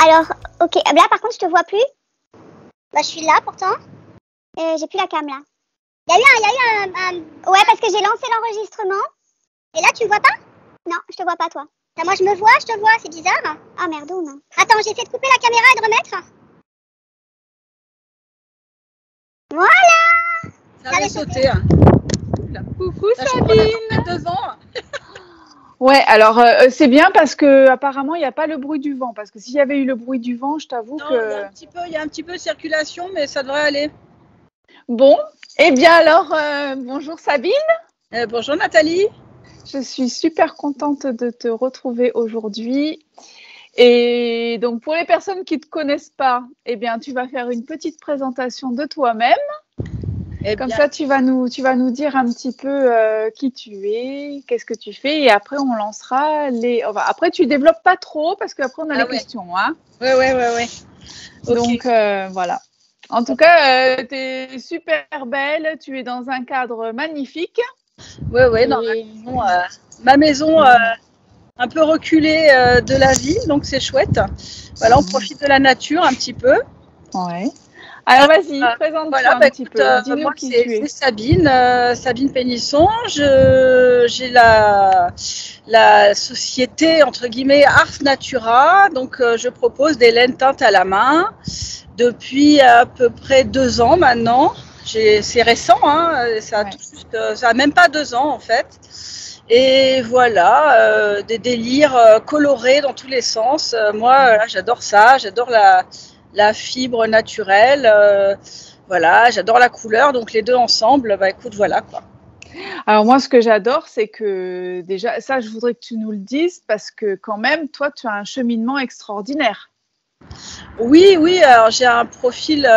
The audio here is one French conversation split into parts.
Alors, ok. Là, par contre, je te vois plus. Bah, je suis là, pourtant. J'ai plus la cam, là. Il y a eu un... Ouais, parce que j'ai lancé l'enregistrement. Et là, tu me vois pas? Non, je te vois pas, toi. Bah, moi, je me vois, je te vois, c'est bizarre. Ah, merdoune. Attends, j'essaie de couper la caméra et de remettre. Voilà. Ça avait sauté. Coucou Sabine. Devant. Ouais, alors c'est bien parce que apparemment il n'y a pas le bruit du vent. Parce que s'il y avait eu le bruit du vent, je t'avoue que. Il y a un petit peu de circulation, mais ça devrait aller. Bon, eh bien alors, bonjour Sabine. Bonjour Nathalie. Je suis super contente de te retrouver aujourd'hui. Et donc pour les personnes qui ne te connaissent pas, eh bien tu vas faire une petite présentation de toi-même. Comme ça, tu vas nous dire un petit peu qui tu es, qu'est-ce que tu fais, et après on lancera les. Enfin, après, tu développes pas trop parce qu'après on a les questions, hein. Ouais. Okay. Donc voilà. En tout cas, tu es super belle. Tu es dans un cadre magnifique. Ouais, dans ma maison un peu reculée de la ville, donc c'est chouette. Voilà, on profite de la nature un petit peu. Ouais. Alors vas-y, présente-toi un petit peu. Dis-nous qui tu es. C'est Sabine, Sabine Pénisson. J'ai la société entre guillemets Ars Natura. Donc je propose des laines teintes à la main depuis à peu près 2 ans maintenant. C'est récent, hein, ça a même pas 2 ans en fait. Et voilà, des délires colorés dans tous les sens. Moi, j'adore ça, j'adore la fibre naturelle, voilà, j'adore la couleur, donc les deux ensemble, bah écoute, voilà quoi. Alors moi, ce que j'adore, c'est que déjà, ça, je voudrais que tu nous le dises, parce que quand même, toi, tu as un cheminement extraordinaire. Oui, alors j'ai un profil...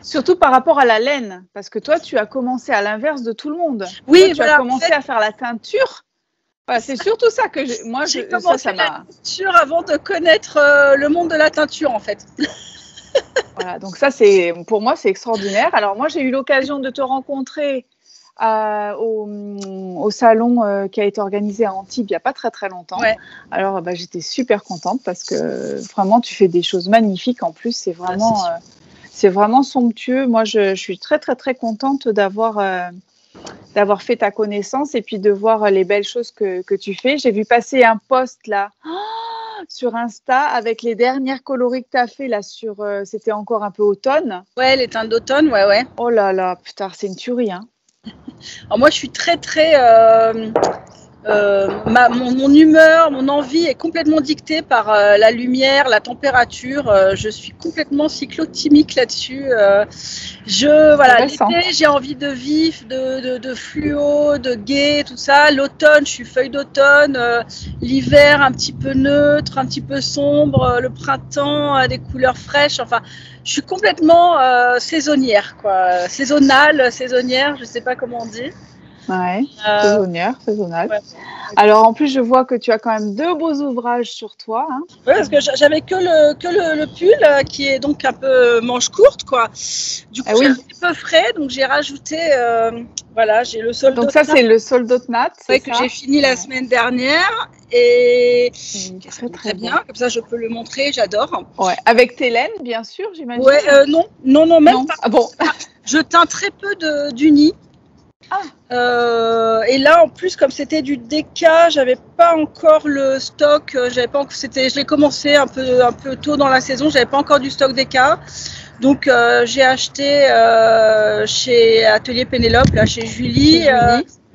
Surtout par rapport à la laine, parce que toi, tu as commencé à l'inverse de tout le monde. Oui, toi, tu as commencé à faire la teinture. Enfin, c'est surtout ça que j'ai commencé la teinture avant de connaître le monde de la teinture en fait. Voilà, donc ça, pour moi, c'est extraordinaire. Alors moi, j'ai eu l'occasion de te rencontrer au salon qui a été organisé à Antibes il n'y a pas très longtemps. Ouais. Alors j'étais super contente parce que vraiment, tu fais des choses magnifiques. En plus, c'est vraiment somptueux. Moi, je suis très contente d'avoir fait ta connaissance et puis de voir les belles choses que tu fais. J'ai vu passer un post là sur Insta avec les dernières coloris que tu as fait là c'était encore un peu automne. Ouais, les teintes d'automne, ouais. Oh là là, putain, c'est une tuerie, hein. Alors moi, je suis très mon humeur, mon envie est complètement dictée par la lumière, la température. Je suis complètement cyclotimique là-dessus. L'été, j'ai envie de vif, de fluo, de gai, tout ça. L'automne, je suis feuille d'automne. L'hiver, un petit peu neutre, un petit peu sombre. Le printemps, des couleurs fraîches. Enfin, je suis complètement saisonnière, quoi. Saisonnière, je sais pas comment on dit. Ouais, saisonnal. Ouais. Alors en plus, je vois que tu as quand même 2 beaux ouvrages sur toi. Hein. Oui, parce que j'avais que le pull qui est donc un peu manche courte, quoi. Du coup, c'est un petit peu frais, donc j'ai rajouté, j'ai le soldat. Donc ça, c'est le soldat nat, c'est que j'ai fini la semaine dernière et très bien. Comme ça, je peux le montrer, j'adore. Ouais, avec tes laines, bien sûr, j'imagine. Ouais, non, même pas. Ah bon. Je teins très peu d'unis. Et là en plus comme c'était du déca, j'avais pas encore le stock, je l'ai commencé un peu tôt dans la saison, j'avais pas encore du stock déca, donc j'ai acheté chez Atelier Pénélope, là chez Julie.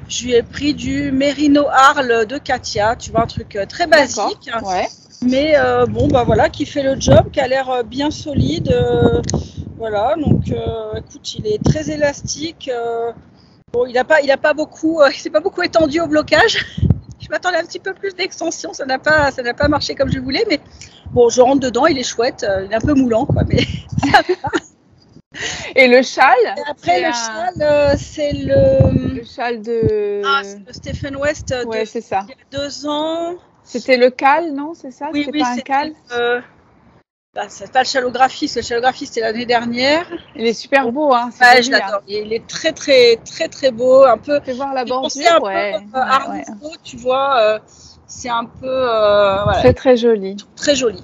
Je lui ai pris du Merino Arles de Katia, tu vois, un truc très basique, ouais. Mais voilà, qui fait le job, qui a l'air bien solide, voilà, donc écoute, il est très élastique. Bon, il s'est pas beaucoup étendu au blocage. Je m'attendais un petit peu plus d'extension, ça n'a pas marché comme je voulais, mais bon, je rentre dedans, il est chouette, il est un peu moulant, quoi, mais ça va. Et le châle? Et après, châle, c'est le châle de... c'est le Stephen West c'est ça. Il y a 2 ans. C'était le cal, non? C'est ça? Oui, pas un cal? C'est pas le chalographiste, c'était l'année dernière. Il est super beau, hein. Ouais, je l'adore. Il est très beau, un peu. Fais voir la bordure, Art Nouveau, tu vois. c'est un peu voilà, très très joli. Très joli.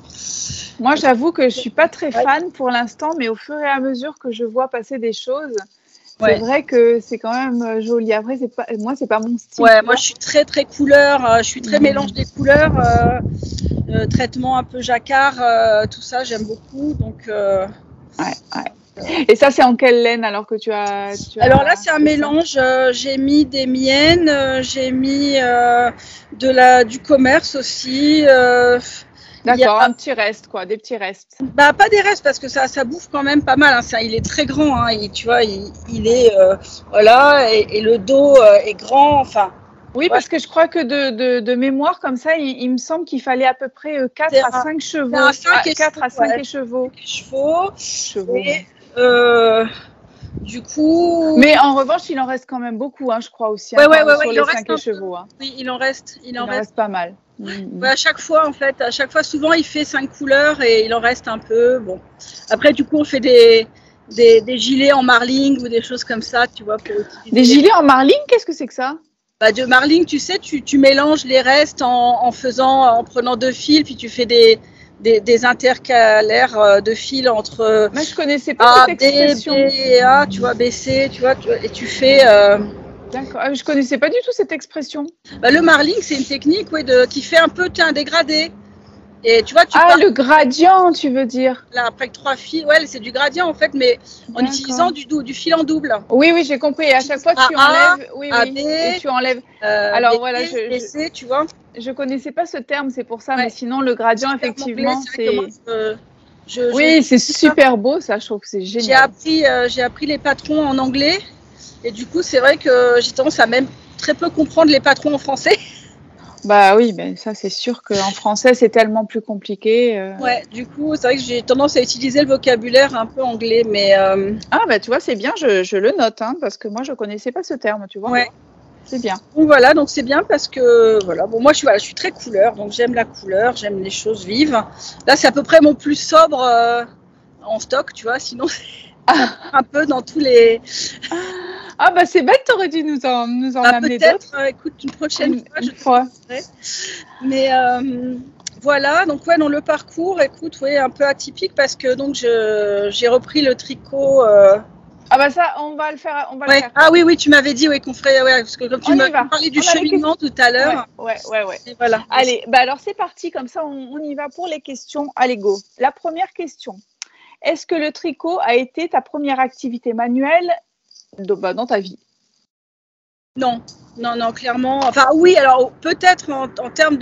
Moi, j'avoue que je suis pas très fan pour l'instant, mais au fur et à mesure que je vois passer des choses, c'est vrai que c'est quand même joli. Après, moi, c'est pas mon style. Ouais, moi, je suis très très couleur. Je suis très mélange des couleurs. Traitement un peu jacquard, tout ça, j'aime beaucoup. Donc. Et ça, c'est en quelle laine alors que tu as Alors là, c'est un mélange. J'ai mis des miennes, j'ai mis du commerce aussi. D'accord, un petit reste, quoi, des petits restes. Bah, pas des restes parce que ça bouffe quand même pas mal. Hein. Il est très grand. Hein. Tu vois, il est voilà, et le dos est grand. Enfin. Oui, parce que je crois que de mémoire comme ça, il me semble qu'il fallait à peu près 4 à 5 chevaux. 4 à 5 chevaux. Et, du coup. Mais en revanche, il en reste quand même beaucoup, hein, je crois aussi. Sur les 5 chevaux. Hein. Oui, il en reste pas mal. À chaque fois, en fait, souvent, il fait 5 couleurs et il en reste un peu. Bon. Après, du coup, on fait des gilets en marling ou des choses comme ça, tu vois. Des gilets en marling, qu'est-ce que c'est que ça? Bah, de marling, tu sais, tu mélanges les restes en prenant 2 fils, puis tu fais des intercalaires de fils entre. Mais je connaissais pas cette expression. B, B, A, tu vois, B, C, tu vois, et tu fais. D'accord, je connaissais pas du tout cette expression. Bah, le marling, c'est une technique qui fait un peu un dégradé. Et tu vois, le gradient, tu veux dire? Là, après 3 fils, c'est du gradient en fait, mais en utilisant du fil en double. Oui, j'ai compris. Et à chaque fois, tu enlèves. Oui, et tu enlèves. Alors B, voilà, C, tu vois. Je connaissais pas ce terme, c'est pour ça. Mais sinon, le gradient, effectivement, c'est. Oui, c'est super beau, ça. Je trouve que c'est génial. J'ai appris les patrons en anglais, et du coup, c'est vrai que j'ai tendance à même très peu comprendre les patrons en français. Bah oui, ça c'est sûr qu'en français c'est tellement plus compliqué. Ouais, du coup c'est vrai que j'ai tendance à utiliser le vocabulaire un peu anglais, mais. Ah bah tu vois, c'est bien, je le note, hein, parce que moi je connaissais pas ce terme, tu vois. Ouais. C'est bien. Donc voilà, donc c'est bien parce que bon moi je suis très couleur, donc j'aime la couleur, j'aime les choses vives. Là c'est à peu près mon plus sobre en stock, tu vois, sinon c'est un peu dans tous les. Ah bah c'est bête, t'aurais dû nous en amener d'autres. Peut-être, écoute, une prochaine fois. Mais voilà, donc dans le parcours, écoute, un peu atypique parce que donc j'ai repris le tricot. Ah bah ça, on va le faire. Le faire. Ah oui, tu m'avais dit qu'on ferait, parce que comme tu m'as parlé du cheminement tout à l'heure. Ouais. Et voilà. Allez, bah alors c'est parti, comme ça on y va pour les questions. Allez go. La première question. Est-ce que le tricot a été ta première activité manuelle dans ta vie? Non, clairement. Enfin oui, alors peut-être en termes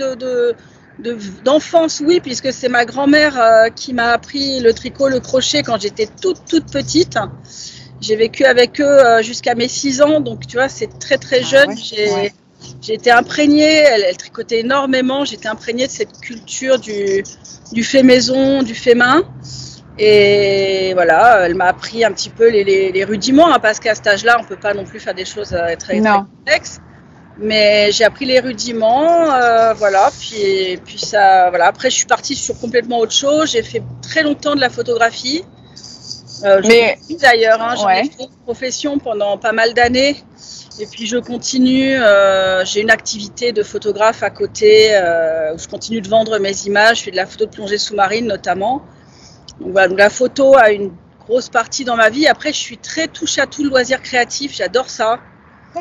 d'enfance, oui, puisque c'est ma grand-mère qui m'a appris le tricot, le crochet quand j'étais toute petite. J'ai vécu avec eux jusqu'à mes 6 ans, donc tu vois, c'est très très jeune. Ouais. J'ai été imprégnée, elle tricotait énormément, j'étais imprégnée de cette culture du fait maison, du fait main. Et voilà, elle m'a appris un petit peu les rudiments, hein, parce qu'à cet âge-là, on ne peut pas non plus faire des choses très complexes. Mais j'ai appris les rudiments, voilà. Puis ça, voilà. Après, je suis partie sur complètement autre chose. J'ai fait très longtemps de la photographie. D'ailleurs, hein, j'en ai fait une profession pendant pas mal d'années. Et puis je continue. J'ai une activité de photographe à côté où je continue de vendre mes images. Je fais de la photo de plongée sous-marine notamment. Donc voilà, donc la photo a une grosse partie dans ma vie. Après, je suis très touche à tout le loisir créatif. J'adore ça.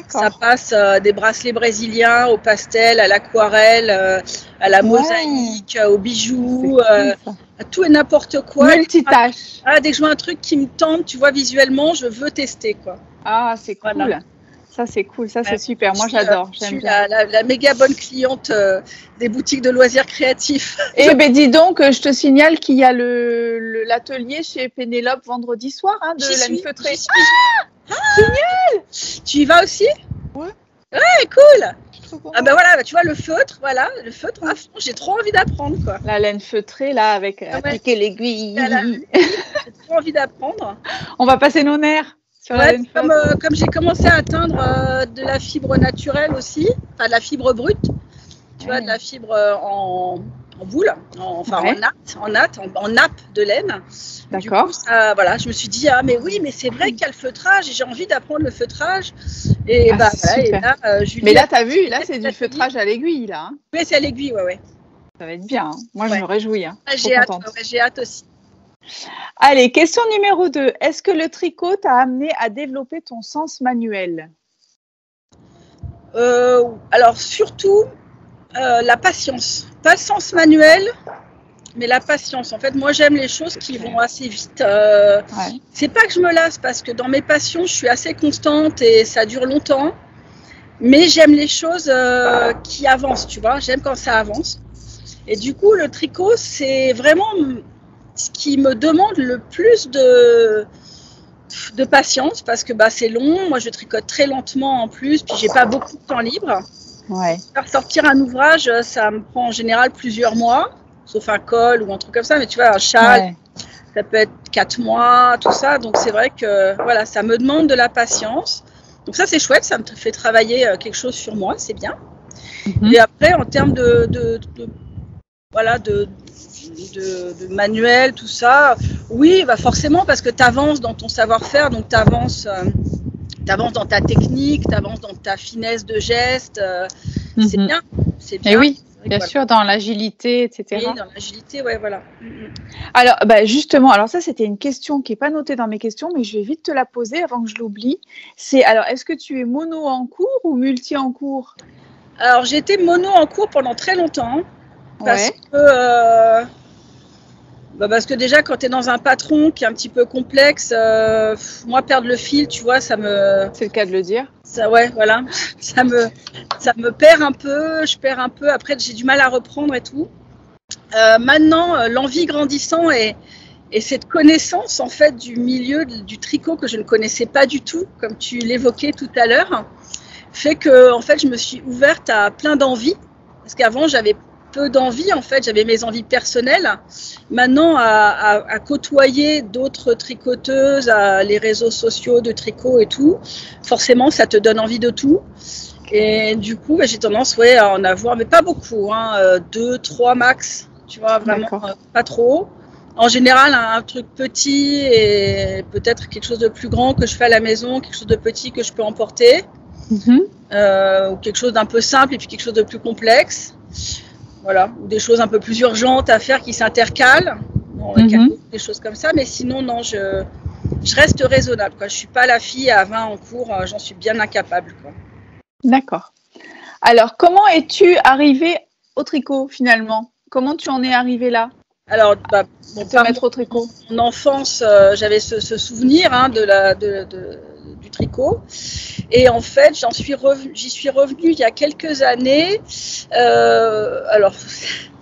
Ça passe des bracelets brésiliens au pastel, à l'aquarelle, à la mosaïque, aux bijoux, à tout et n'importe quoi. Multitâche. Dès que je vois un truc qui me tente, tu vois, visuellement, je veux tester, quoi. Ah, c'est cool. Voilà. Ça, c'est cool. Ça, c'est super. Moi, j'adore. Je suis la méga bonne cliente des boutiques de loisirs créatifs. Eh bien, dis donc, je te signale qu'il y a l'atelier chez Pénélope vendredi soir de laine feutrée. Génial! Tu y vas aussi? Ouais. Ouais, cool! Ah ben voilà, tu vois, le feutre à fond, j'ai trop envie d'apprendre, quoi. La laine feutrée, là, avec appliquer l'aiguille. J'ai trop envie d'apprendre. On va passer nos nerfs. Comme j'ai commencé à atteindre de la fibre naturelle aussi, enfin de la fibre brute, tu vois, de la fibre en boule, en nappe de laine. D'accord. Voilà, je me suis dit, ah mais oui, mais c'est vrai qu'il y a le feutrage et j'ai envie d'apprendre le feutrage. Et, voilà, et là, Julie, mais là, tu as vu, là, c'est du feutrage à l'aiguille, là. Hein. Oui, c'est à l'aiguille, ouais. Ça va être bien. Hein. Moi, je me réjouis. Hein. J'ai hâte aussi. Allez, question numéro 2. Est-ce que le tricot t'a amené à développer ton sens manuel? Alors, surtout, la patience. Pas le sens manuel, mais la patience. En fait, moi, j'aime les choses qui vont assez vite. C'est pas que je me lasse, parce que dans mes passions, je suis assez constante et ça dure longtemps. Mais j'aime les choses qui avancent, tu vois. J'aime quand ça avance. Et du coup, le tricot, c'est vraiment ce qui me demande le plus de patience, parce que c'est long. Moi, je tricote très lentement en plus, puis j'ai pas beaucoup de temps libre. Faire sortir un ouvrage, ça me prend en général plusieurs mois, sauf un col ou un truc comme ça. Mais tu vois, un châle, ça peut être 4 mois, tout ça. Donc, c'est vrai que voilà, ça me demande de la patience. Donc ça, c'est chouette. Ça me fait travailler quelque chose sur moi. C'est bien. Et après, en termes de manuel, tout ça, oui, forcément, parce que tu avances dans ton savoir-faire, donc tu avances dans ta technique, tu avances dans ta finesse de geste, c'est bien. Et oui, bien sûr, dans l'agilité, etc. Oui, dans l'agilité, ouais, voilà. Alors, justement, alors ça, c'était une question qui n'est pas notée dans mes questions, mais je vais vite te la poser avant que je l'oublie. Alors, est-ce que tu es mono en cours ou multi en cours? Alors, j'ai été mono en cours pendant très longtemps. Parce que déjà, quand tu es dans un patron qui est un petit peu complexe, moi, perdre le fil, tu vois, ça me... C'est le cas de le dire. Ça, ouais, voilà. Ça me perd un peu, je perds un peu. Après, j'ai du mal à reprendre et tout. Maintenant, l'envie grandissant et cette connaissance, en fait, du milieu du tricot que je ne connaissais pas du tout, comme tu l'évoquais tout à l'heure, fait que, en fait, je me suis ouverte à plein d'envies. Parce qu'avant, j'avais peu d'envie, en fait, j'avais mes envies personnelles. Maintenant, à côtoyer d'autres tricoteuses, les réseaux sociaux de tricot et tout, forcément, ça te donne envie de tout. Et du coup, j'ai tendance à en avoir, mais pas beaucoup, 2, 3 max, tu vois, vraiment pas trop. En général, un truc petit et peut-être quelque chose de plus grand que je fais à la maison, quelque chose de petit que je peux emporter, ou quelque chose d'un peu simple et puis quelque chose de plus complexe. Voilà, ou des choses un peu plus urgentes à faire qui s'intercalent, des choses comme ça. Mais sinon, non, je reste raisonnable. Je ne suis pas la fille à 20 en cours, j'en suis bien incapable. D'accord. Alors, comment es-tu arrivée au tricot finalement? Comment tu en es arrivée là? Alors, mettre au tricot. Mon enfance, j'avais ce souvenir du tricot. Et en fait, j'y suis revenue il y a quelques années. Alors,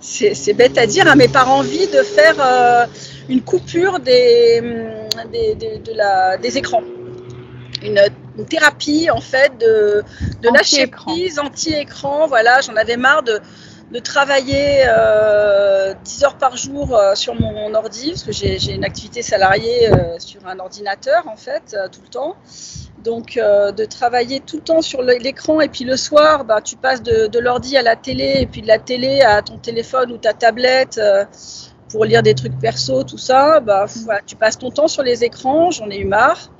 c'est bête à dire, mais par envie de faire une coupure des écrans. Une thérapie, en fait, de lâcher prise, anti-écran. Voilà, j'en avais marre de travailler 10 heures par jour sur mon ordi, parce que j'ai une activité salariée sur un ordinateur, en fait, tout le temps. Donc, de travailler tout le temps sur l'écran, et puis le soir, tu passes de l'ordi à la télé, et puis de la télé à ton téléphone ou ta tablette pour lire des trucs perso, tout ça. Tu passes ton temps sur les écrans, j'en ai eu marre.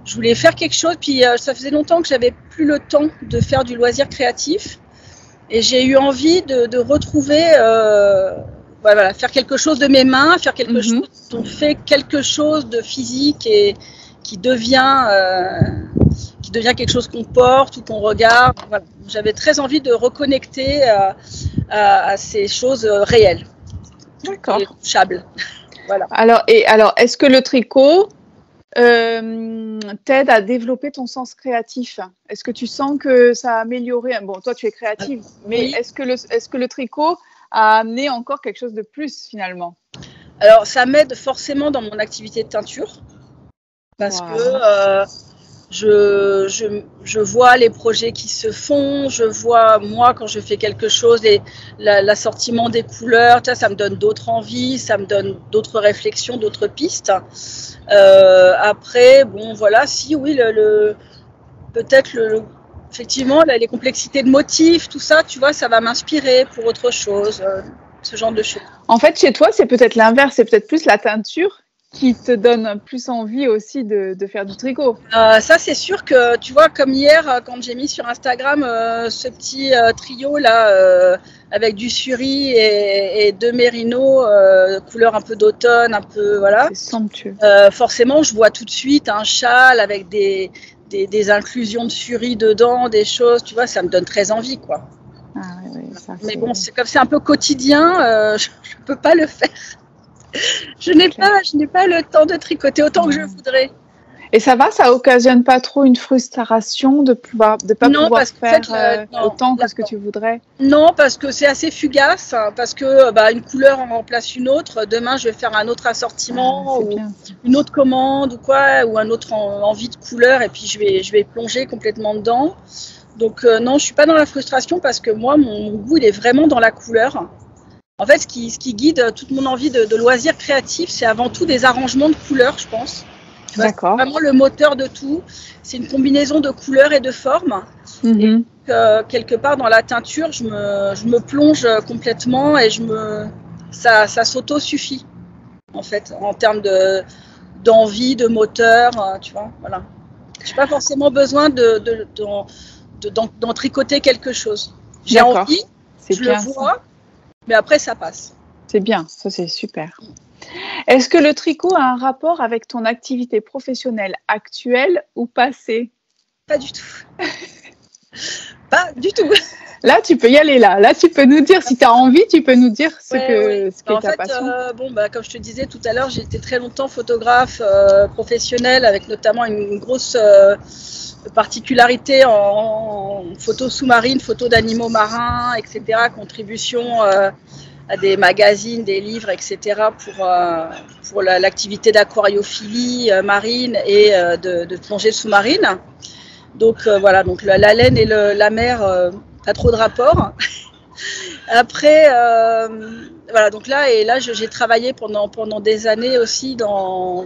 Je voulais faire quelque chose, puis ça faisait longtemps que j'avais plus le temps de faire du loisir créatif. Et j'ai eu envie de retrouver, faire quelque chose de mes mains, faire quelque chose, on fait quelque chose de physique et qui devient quelque chose qu'on porte ou qu'on regarde. Voilà. J'avais très envie de reconnecter à ces choses réelles, touchables. Voilà. Alors, est-ce que le tricot t'aide à développer ton sens créatif? Est-ce que tu sens que ça a amélioré? Bon, toi, tu es créative, mais oui. Est-ce que le tricot a amené encore quelque chose de plus finalement? Alors, ça m'aide forcément dans mon activité de teinture parce que je vois les projets qui se font, je vois moi quand je fais quelque chose et l'assortiment des couleurs, ça me donne d'autres envies, ça me donne d'autres réflexions, d'autres pistes. Après, peut-être effectivement les complexités de motifs, tout ça, tu vois, ça va m'inspirer pour autre chose. ce genre de choses. En fait, chez toi, c'est peut-être l'inverse, c'est peut-être plus la teinture qui te donne plus envie aussi de faire du tricot. Ça, c'est sûr que, tu vois, comme hier, quand j'ai mis sur Instagram ce petit trio là, avec du suri et deux mérinos, couleur un peu d'automne, un peu, voilà. C'est somptueux. Forcément, je vois tout de suite un châle avec des inclusions de suri dedans, des choses, tu vois, ça me donne très envie, quoi. Ah, oui, ça, mais bon, c'est un peu quotidien, je ne peux pas le faire. Je n'ai pas le temps de tricoter autant que je voudrais. Et ça va, ça occasionne pas trop une frustration de pas pouvoir faire autant que ce que tu voudrais? Non, parce que c'est assez fugace, hein, parce que une couleur en remplace une autre. Demain, je vais faire un autre assortiment, ou une autre commande ou quoi, ou un autre envie de couleur, et puis je vais plonger complètement dedans. Donc non, je suis pas dans la frustration parce que moi, mon goût, il est vraiment dans la couleur. En fait, ce qui guide toute mon envie de loisirs créatifs, c'est avant tout des arrangements de couleurs, je pense. D'accord. C'est vraiment le moteur de tout. C'est une combinaison de couleurs et de formes. Mm-hmm. Et quelque part dans la teinture, je me plonge complètement et ça s'auto-suffit, en fait, en termes d'envie, de moteur, tu vois, voilà. Je n'ai pas forcément besoin d'en tricoter quelque chose. J'ai envie, je le vois. Mais après, ça passe. C'est bien, ça c'est super. Est-ce que le tricot a un rapport avec ton activité professionnelle actuelle ou passée? Pas du tout. Pas du tout. Là, tu peux y aller là. Là, tu peux nous dire, si tu as envie, tu peux nous dire ce que ta passion. Comme je te disais tout à l'heure, j'ai été très longtemps photographe professionnelle avec notamment une grosse particularité en photo sous-marine, photo d'animaux marins, etc. Contribution à des magazines, des livres, etc. pour l'activité d'aquariophilie marine et de plongée sous-marine. Donc voilà, donc la laine et la mer, pas trop de rapport. Après, voilà, donc là j'ai travaillé pendant des années aussi dans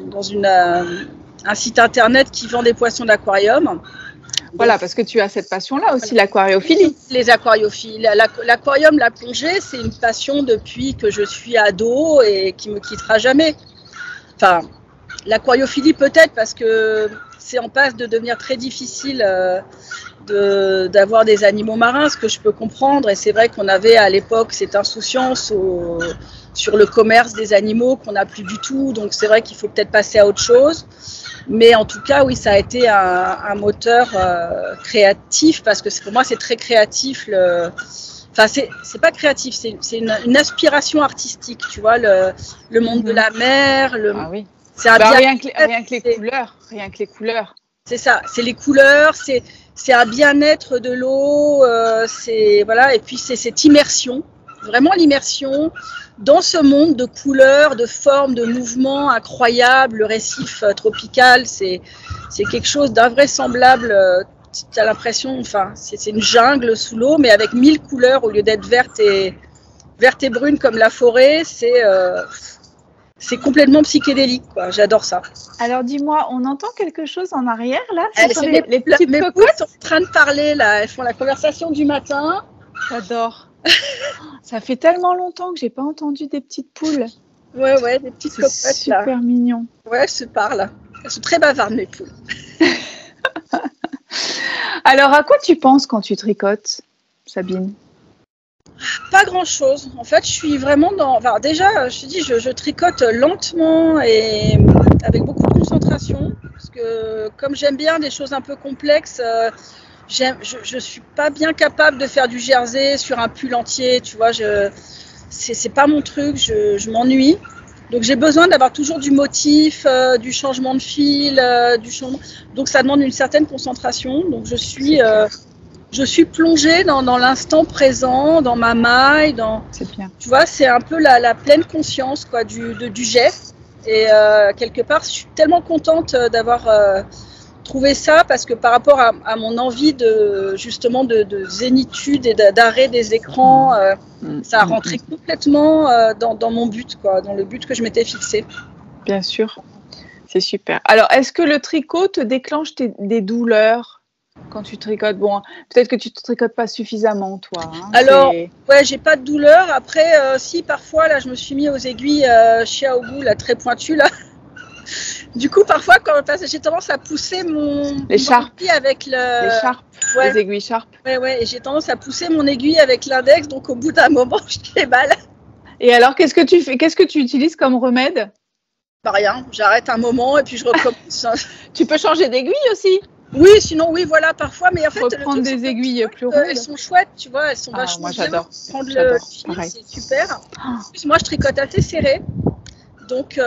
un site internet qui vend des poissons d'aquarium. Voilà, parce que tu as cette passion-là aussi, l'aquariophilie. Les aquariophiles. L'aquarium, la plongée, c'est une passion depuis que je suis ado et qui me quittera jamais. Enfin, l'aquariophilie peut-être parce que c'est en passe de devenir très difficile d'avoir des animaux marins, ce que je peux comprendre. Et c'est vrai qu'on avait à l'époque cette insouciance sur le commerce des animaux qu'on n'a plus du tout. Donc c'est vrai qu'il faut peut-être passer à autre chose. Mais en tout cas, oui, ça a été un moteur créatif parce que pour moi, c'est très créatif. Enfin, c'est pas créatif, c'est une aspiration artistique, tu vois, le monde de la mer. Ah oui. C'est rien que les couleurs. C'est ça, c'est les couleurs, c'est un bien-être de l'eau, voilà, et puis c'est cette immersion, vraiment l'immersion dans ce monde de couleurs, de formes, de mouvements incroyables. Le récif tropical, c'est quelque chose d'invraisemblable. Tu as l'impression, enfin, c'est une jungle sous l'eau, mais avec 1000 couleurs au lieu d'être verte et brune comme la forêt. C'est complètement psychédélique, quoi. J'adore ça. Alors dis-moi, on entend quelque chose en arrière là? Les petites cocottes sont en train de parler là. Elles font la conversation du matin. J'adore. Ça fait tellement longtemps que j'ai pas entendu des petites poules. Ouais, des petites cocottes là. C'est super mignon. Ouais, elles se parlent. Elles sont très bavardes, mes poules. Alors, à quoi tu penses quand tu tricotes, Sabine? Pas grand-chose. En fait, je suis vraiment dans... Enfin, déjà, je te dis, je tricote lentement et avec beaucoup de concentration. Parce que comme j'aime bien des choses un peu complexes, je suis pas bien capable de faire du jersey sur un pull entier. Tu vois, c'est pas mon truc, je m'ennuie. Donc, j'ai besoin d'avoir toujours du motif, du changement de fil, donc ça demande une certaine concentration. Donc, je suis plongée dans l'instant présent, dans ma maille, C'est bien. Tu vois, c'est un peu la pleine conscience quoi, du geste. Et quelque part, je suis tellement contente d'avoir trouvé ça parce que par rapport à mon envie justement de zénitude et d'arrêt des écrans, ça a rentré complètement dans mon but, quoi, dans le but que je m'étais fixé. Bien sûr, c'est super. Alors, est-ce que le tricot te déclenche des douleurs quand tu tricotes? Bon, peut-être que tu ne tricotes pas suffisamment, toi. Hein, alors, ouais, j'ai pas de douleur. Après, si parfois, là, je me suis mis aux aiguilles Xiaobu, là, très pointues, là. Du coup, parfois, j'ai tendance à pousser mon aiguille avec les charpes, les aiguilles charpes. Ouais, et j'ai tendance à pousser mon aiguille avec l'index, donc au bout d'un moment, j'ai mal. Et alors, qu'est-ce que tu fais? Qu'est-ce que tu utilises comme remède? Pas rien, j'arrête un moment et puis je recommence. Tu peux changer d'aiguille aussi? Oui, sinon, oui, voilà, parfois, mais en fait, prendre des aiguilles plus rondes. Elles sont chouettes, tu vois, elles sont vachement moi, j'adore. Prendre le fil, c'est super. En plus, moi, je tricote assez serré. Donc,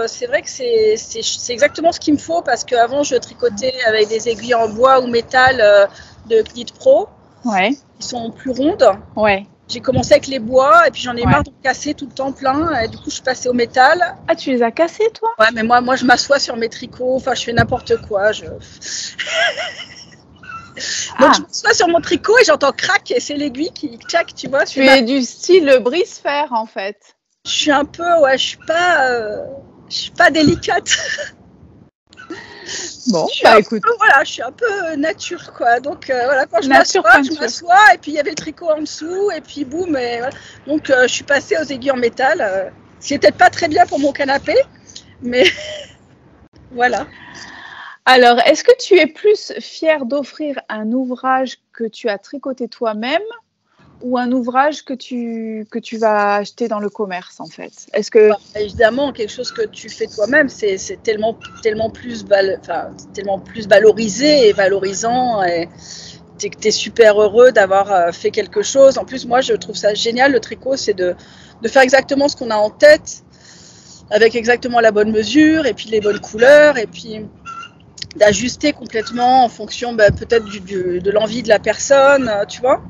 c'est vrai que c'est exactement ce qu'il me faut parce qu'avant, je tricotais avec des aiguilles en bois ou métal de Knit Pro. Ouais. Qui sont plus rondes. Ouais. J'ai commencé avec les bois et puis j'en ai marre de casser tout le temps plein. Et du coup, je suis passée au métal. Ah, tu les as cassés, toi? Ouais, mais moi, je m'assois sur mes tricots. Enfin, je fais n'importe quoi. Donc, je m'assois sur mon tricot et j'entends crac et c'est l'aiguille qui tchac, tu vois. Tu es du style brise-fer, en fait. Je suis un peu, je suis pas délicate. Bon, écoute. Voilà, je suis un peu nature, quoi. Donc, voilà, quand je m'assois, et puis il y avait le tricot en dessous, et puis boum. Et, voilà. Donc, je suis passée aux aiguilles en métal. Ce qui n'est peut-être pas très bien pour mon canapé, mais voilà. Alors, est-ce que tu es plus fière d'offrir un ouvrage que tu as tricoté toi-même ou un ouvrage que tu vas acheter dans le commerce, en fait? Est-ce que évidemment, quelque chose que tu fais toi-même, c'est tellement plus valorisé et valorisant, et tu es super heureux d'avoir fait quelque chose. En plus, moi, je trouve ça génial, le tricot, c'est de faire exactement ce qu'on a en tête, avec exactement la bonne mesure, et puis les bonnes couleurs, et puis d'ajuster complètement en fonction peut-être de l'envie de la personne, tu vois.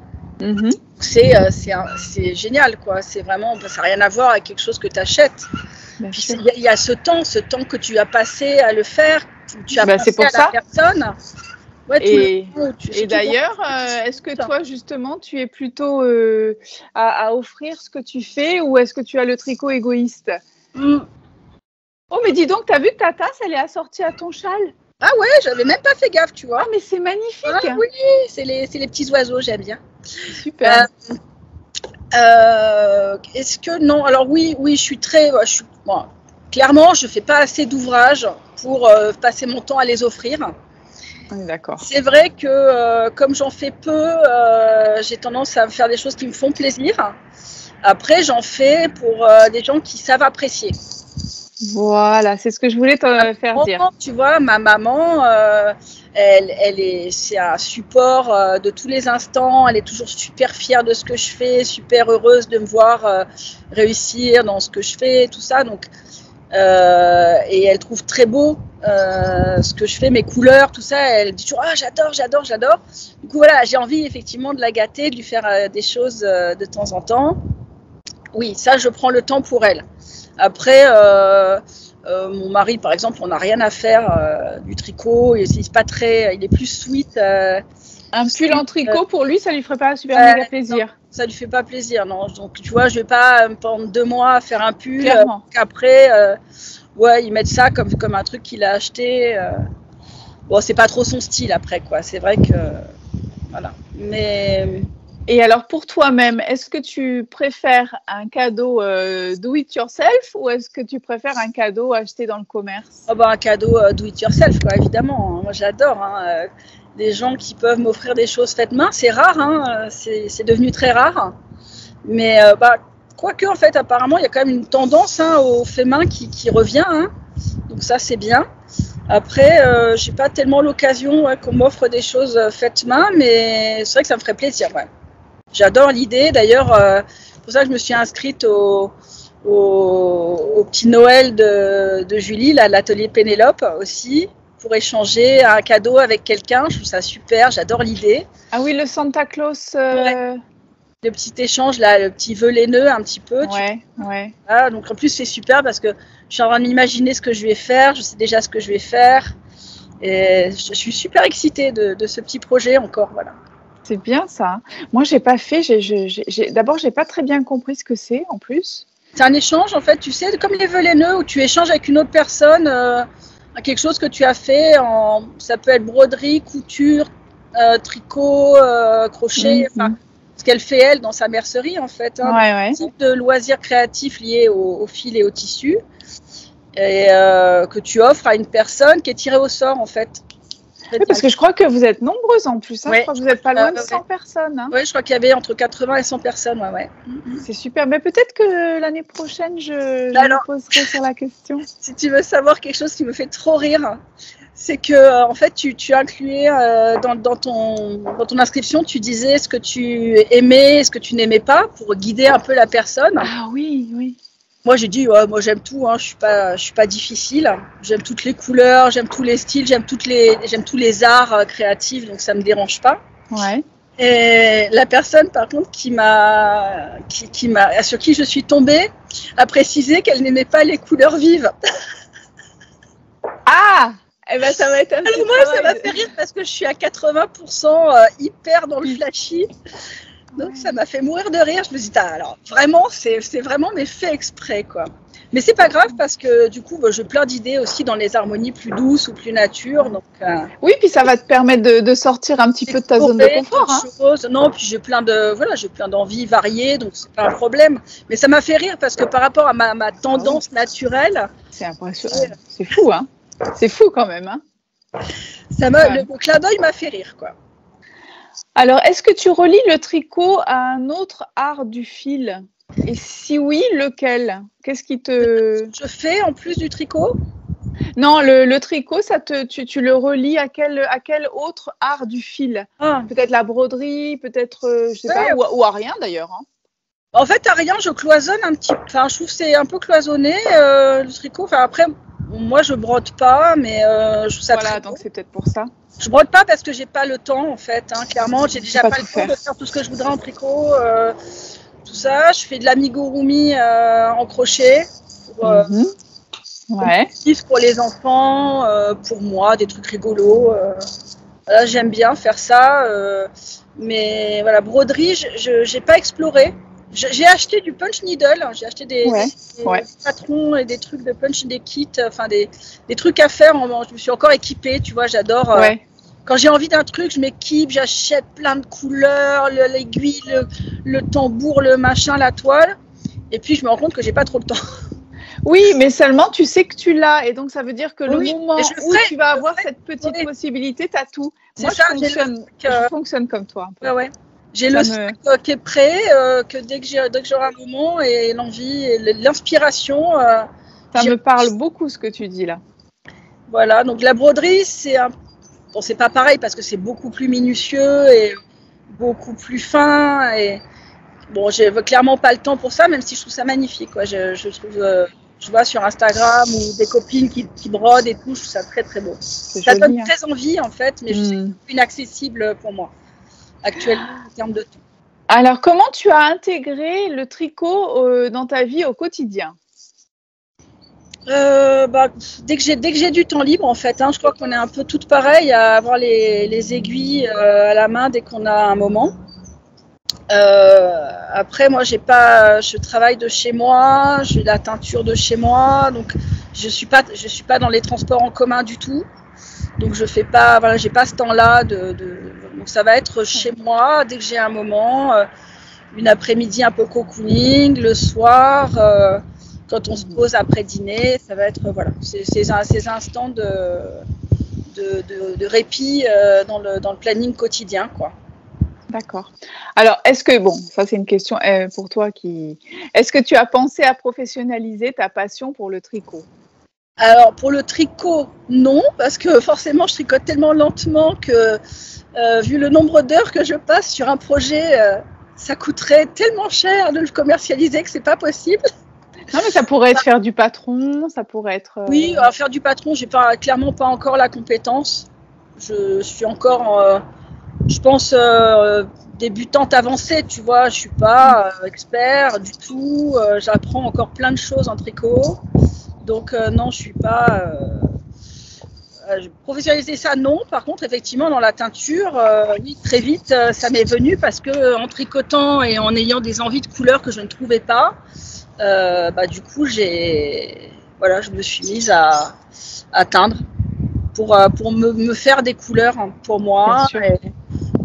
C'est génial, quoi. C'est vraiment, ça n'a rien à voir avec quelque chose que tu achètes. Il y a ce temps que tu as passé à le faire, tu as pensé à la personne. Ouais, et d'ailleurs, est-ce que toi, justement, tu es plutôt à offrir ce que tu fais ou est-ce que tu as le tricot égoïste? Oh, mais dis donc, tu as vu que ta tasse, elle est assortie à ton châle? Ah ouais, j'avais même pas fait gaffe, tu vois. Ah, mais c'est magnifique. Ah, oui, c'est les petits oiseaux, j'aime bien. Super. Est-ce que non? Alors oui, je suis très. Clairement, je fais pas assez d'ouvrages pour passer mon temps à les offrir. D'accord. C'est vrai que comme j'en fais peu, j'ai tendance à faire des choses qui me font plaisir. Après, j'en fais pour des gens qui savent apprécier. Voilà, c'est ce que je voulais te faire dire. Tu vois, ma maman, c'est un support de tous les instants. Elle est toujours super fière de ce que je fais, super heureuse de me voir réussir dans ce que je fais, tout ça. Donc, et elle trouve très beau ce que je fais, mes couleurs, tout ça. Elle dit toujours, j'adore. Du coup, voilà, j'ai envie effectivement de la gâter, de lui faire des choses de temps en temps. Oui, ça, je prends le temps pour elle. Après, mon mari, par exemple, on n'a rien à faire du tricot. Il est plus sweet. Un pull en tricot, pour lui, ça lui ferait pas super méga plaisir. Non, ça lui fait pas plaisir, non. Donc, tu vois, je vais pas pendant 2 mois faire un pull. Qu'après, ils mettent ça comme un truc qu'il a acheté. Bon, c'est pas trop son style après, quoi. C'est vrai que, voilà. Mais Et alors, pour toi-même, est-ce que tu préfères un cadeau do it yourself ou est-ce que tu préfères un cadeau acheté dans le commerce? Un cadeau do it yourself, quoi, évidemment. Moi, j'adore. Des gens qui peuvent m'offrir des choses faites main, c'est rare. C'est devenu très rare. Mais quoique, en fait, apparemment, il y a quand même une tendance au fait main qui revient. Donc ça, c'est bien. Après, j'ai pas tellement l'occasion qu'on m'offre des choses faites main, mais c'est vrai que ça me ferait plaisir. Ouais. J'adore l'idée. D'ailleurs, pour ça que je me suis inscrite au petit Noël de Julie, là, l'atelier Pénélope aussi, pour échanger un cadeau avec quelqu'un. Je trouve ça super. J'adore l'idée. Ah oui, le Santa Claus. Le petit échange, là, le petit vœu laineux un petit peu. Ouais. Ah, donc en plus, c'est super parce que je suis en train d'imaginer ce que je vais faire. Je sais déjà ce que je vais faire. Et je suis super excitée de ce petit projet encore. Voilà. C'est bien ça. Moi, j'ai pas fait. D'abord, j'ai pas très bien compris ce que c'est en plus. C'est un échange en fait, tu sais, comme les vœux laineux où tu échanges avec une autre personne quelque chose que tu as fait. Ça peut être broderie, couture, tricot, crochet, ce qu'elle fait elle dans sa mercerie en fait, un type de loisirs créatifs liés au fil et au tissu, et que tu offres à une personne qui est tirée au sort en fait. Oui, parce que je crois que vous êtes nombreuses en plus. Hein. Je crois que vous n'êtes pas loin de 100 personnes. Hein. Oui, je crois qu'il y avait entre 80 et 100 personnes. C'est super. Mais peut-être que l'année prochaine, je me poserai sur la question. Si tu veux savoir quelque chose qui me fait trop rire, c'est que en fait, tu incluais dans ton inscription, tu disais ce que tu aimais, ce que tu n'aimais pas, pour guider un peu la personne. Ah oui, oui. Moi, j'ai dit, moi j'aime tout, hein, je suis pas difficile. J'aime toutes les couleurs, j'aime tous les styles, j'aime tous les arts créatifs, donc ça me dérange pas. Ouais. Et la personne, par contre, sur qui je suis tombée, a précisé qu'elle n'aimait pas les couleurs vives. Ah, eh ben ça va être un petit moi, ça m'a fait rire parce que je suis à 80% hyper dans le flashy. Donc ça m'a fait mourir de rire. Je me suis dit, alors vraiment, c'est vraiment mais fait exprès quoi. Mais c'est pas grave parce que du coup, j'ai plein d'idées aussi dans les harmonies plus douces ou plus nature. Donc, oui, puis ça va te permettre de sortir un petit peu de ta zone de confort. Hein. Non, puis j'ai plein d'envies variées, donc c'est pas un problème. Mais ça m'a fait rire parce que par rapport à ma tendance naturelle, c'est impressionnant. C'est fou, hein. C'est fou quand même, hein. Le clin d'œil m'a fait rire, quoi. Alors, est-ce que tu relis le tricot à un autre art du fil? Et si oui, lequel? Qu'est-ce qui te... Je fais en plus du tricot? Non, le tricot, tu le relis à quel autre art du fil? Peut-être la broderie, peut-être, je sais pas, ou à rien d'ailleurs. Hein. En fait, à rien, je cloisonne un petit peu. Enfin, je trouve que c'est un peu cloisonné, le tricot. Enfin, après, moi, je brode pas, mais je trouve ça très donc c'est peut-être pour ça. Je brode pas parce que j'ai pas le temps, en fait. Hein. Clairement, j'ai déjà pas le temps de faire tout ce que je voudrais en tricot. Tout ça, je fais de l'amigurumi en crochet. Pour les enfants, pour moi, des trucs rigolos. Voilà, j'aime bien faire ça. Mais voilà, broderie, je n'ai pas exploré. J'ai acheté du punch needle, j'ai acheté des patrons et des trucs de punch, des kits, enfin des trucs à faire. Je me suis encore équipée, tu vois, j'adore. Quand j'ai envie d'un truc, je m'équipe, j'achète plein de couleurs, l'aiguille, le tambour, le machin, la toile. Et puis je me rends compte que j'ai pas trop le temps. Oui, mais seulement tu sais que tu l'as. Et donc ça veut dire que le moment où tu vas avoir cette petite possibilité, tu as tout. Moi, je fonctionne comme toi. Ouais. J'ai le stock qui est prêt, que dès que j'aurai un moment et l'envie et l'inspiration. Ça me parle beaucoup ce que tu dis là. Voilà, donc la broderie, c'est pas pareil parce que c'est beaucoup plus minutieux et beaucoup plus fin. Et bon, j'ai clairement pas le temps pour ça, même si je trouve ça magnifique. Quoi. Je trouve, je vois sur Instagram ou des copines qui brodent et tout, je trouve ça très très beau. Ça donne très envie en fait, mais je sais que c'est inaccessible pour moi. Actuellement en termes de temps. Alors, comment tu as intégré le tricot dans ta vie au quotidien? Dès que j'ai du temps libre, en fait, je crois qu'on est un peu toutes pareilles à avoir les aiguilles à la main dès qu'on a un moment. Après, moi, je travaille de chez moi, j'ai la teinture de chez moi, donc je suis pas dans les transports en commun du tout. Donc je fais pas, voilà, j'ai pas ce temps-là donc ça va être chez moi dès que j'ai un moment, une après-midi un peu cocooning, le soir, quand on se pose après dîner, ça va être voilà, ces instants de répit dans le planning quotidien, quoi. D'accord. Alors, est-ce que, ça c'est une question pour toi est-ce que tu as pensé à professionnaliser ta passion pour le tricot? Alors, pour le tricot, non, parce que forcément, je tricote tellement lentement que, vu le nombre d'heures que je passe sur un projet, ça coûterait tellement cher de le commercialiser que c'est pas possible. Non, mais ça pourrait être faire du patron, ça pourrait être... Oui, faire du patron, j'ai clairement pas encore la compétence. Je suis encore, je pense, débutante avancée, tu vois. Je suis pas expert du tout. J'apprends encore plein de choses en tricot. Donc non, je suis pas professionnaliser ça, non. Par contre, effectivement, dans la teinture, oui, très vite, ça m'est venu parce que en tricotant et en ayant des envies de couleurs que je ne trouvais pas, du coup, je me suis mise à teindre pour me faire des couleurs pour moi